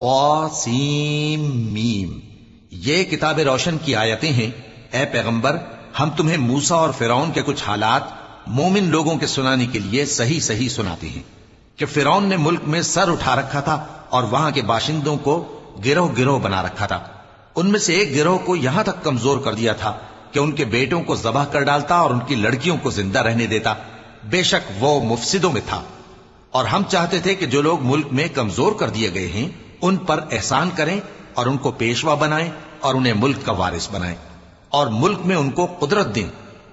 قاسم میم، یہ کتاب روشن کی آیتیں ہیں۔ اے پیغمبر، ہم تمہیں موسیٰ اور فرعون کے کچھ حالات مومن لوگوں کے سنانے کے لیے صحیح صحیح سناتے ہیں کہ فرعون نے ملک میں سر اٹھا رکھا تھا اور وہاں کے باشندوں کو گروہ گروہ بنا رکھا تھا۔ ان میں سے ایک گروہ کو یہاں تک کمزور کر دیا تھا کہ ان کے بیٹوں کو ذبح کر ڈالتا اور ان کی لڑکیوں کو زندہ رہنے دیتا۔ بے شک وہ مفسدوں میں تھا۔ اور ہم چاہتے تھے کہ جو لوگ ملک میں کمزور کر دیے گئے ہیں ان پر احسان کریں اور ان کو پیشوا بنائیں اور انہیں ملک کا وارث بنائیں، اور ملک میں ان کو قدرت دیں،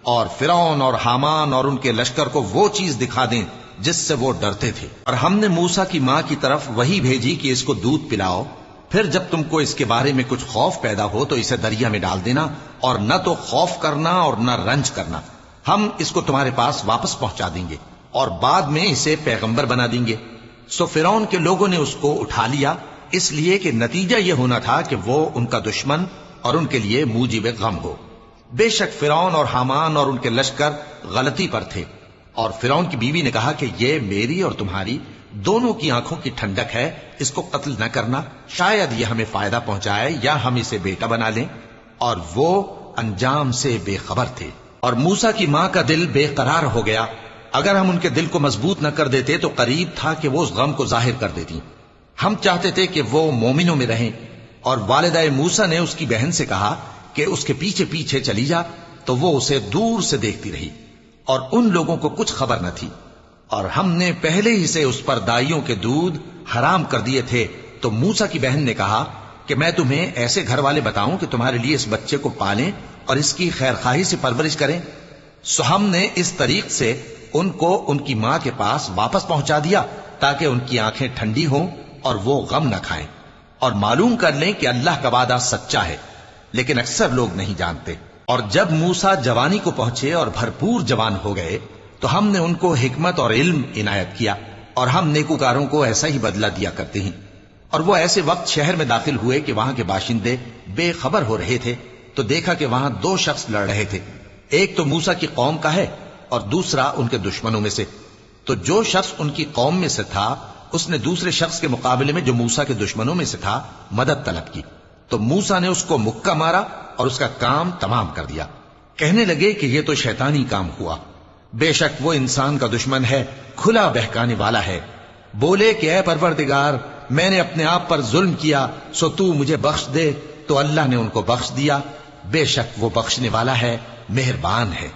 اور فرعون اور حامان اور ان کے لشکر کو وہ چیز دکھا دیں جس سے وہ ڈرتے تھے۔ اور ہم نے موسیٰ کی ماں کی طرف وہی بھیجی کہ اس کو دودھ پلاؤ، پھر جب تم کو اس کے بارے میں کچھ خوف پیدا ہو تو اسے دریا میں ڈال دینا، اور نہ تو خوف کرنا اور نہ رنج کرنا، ہم اس کو تمہارے پاس واپس پہنچا دیں گے اور بعد میں اسے پیغمبر بنا دیں گے۔ سو فرعون کے لوگوں نے اس کو اٹھا لیا، اس لیے کہ نتیجہ یہ ہونا تھا کہ وہ ان کا دشمن اور ان کے لیے موجب غم ہو۔ بے شک فرعون اور حامان اور ان کے لشکر غلطی پر تھے، اور فرعون کی بیوی نے کہا کہ یہ میری اور تمہاری دونوں کی آنکھوں کی ٹھنڈک ہے، اس کو قتل نہ کرنا، شاید یہ ہمیں فائدہ پہنچائے یا ہم اسے بیٹا بنا لیں۔ اور وہ انجام سے بے خبر تھے۔ اور موسیٰ کی ماں کا دل بے قرار ہو گیا، اگر ہم ان کے دل کو مضبوط نہ کر دیتے تو قریب تھا کہ وہ اس غم کو ظاہر کر دیتی۔ ہم چاہتے تھے کہ وہ مومنوں میں رہیں۔ اور والدہ موسیٰ نے اس کی بہن سے کہا کہ اس کے پیچھے پیچھے چلی جا، تو وہ اسے دور سے دیکھتی رہی، اور ان لوگوں کو کچھ خبر نہ تھی۔ اور ہم نے پہلے ہی سے اس پر دائیوں کے دودھ حرام کر دیے تھے۔ تو موسیٰ کی بہن نے کہا کہ میں تمہیں ایسے گھر والے بتاؤں کہ تمہارے لیے اس بچے کو پالیں اور اس کی خیر خواہی سے پرورش کریں۔ سو ہم نے اس طریق سے ان کو ان کی ماں کے پاس واپس پہنچا دیا تاکہ ان کی آنکھیں ٹھنڈی ہوں اور وہ غم نہ کھائیں، اور معلوم کر لیں کہ اللہ کا وعدہ سچا ہے، لیکن اکثر لوگ نہیں جانتے۔ اور جب موسیٰ جوانی کو پہنچے اور بھرپور جوان ہو گئے تو ہم نے ان کو حکمت اور علم عنایت کیا، اور ہم نیکوکاروں کو ایسا ہی بدلہ دیا کرتے ہیں۔ اور وہ ایسے وقت شہر میں داخل ہوئے کہ وہاں کے باشندے بے خبر ہو رہے تھے، تو دیکھا کہ وہاں دو شخص لڑ رہے تھے، ایک تو موسیٰ کی قوم کا ہے اور دوسرا ان کے دشمنوں میں سے۔ تو جو شخص ان کی قوم میں سے تھا اس نے دوسرے شخص کے مقابلے میں جو موسیٰ کے دشمنوں میں سے تھا مدد طلب کی، تو موسیٰ نے اس کو مکہ مارا اور اس کا کام تمام کر دیا۔ کہنے لگے کہ یہ تو شیطانی کام ہوا، بے شک وہ انسان کا دشمن ہے، کھلا بہکانے والا ہے۔ بولے کہ اے پروردگار، میں نے اپنے آپ پر ظلم کیا، سو تو مجھے بخش دے، تو اللہ نے ان کو بخش دیا، بے شک وہ بخشنے والا ہے، مہربان ہے۔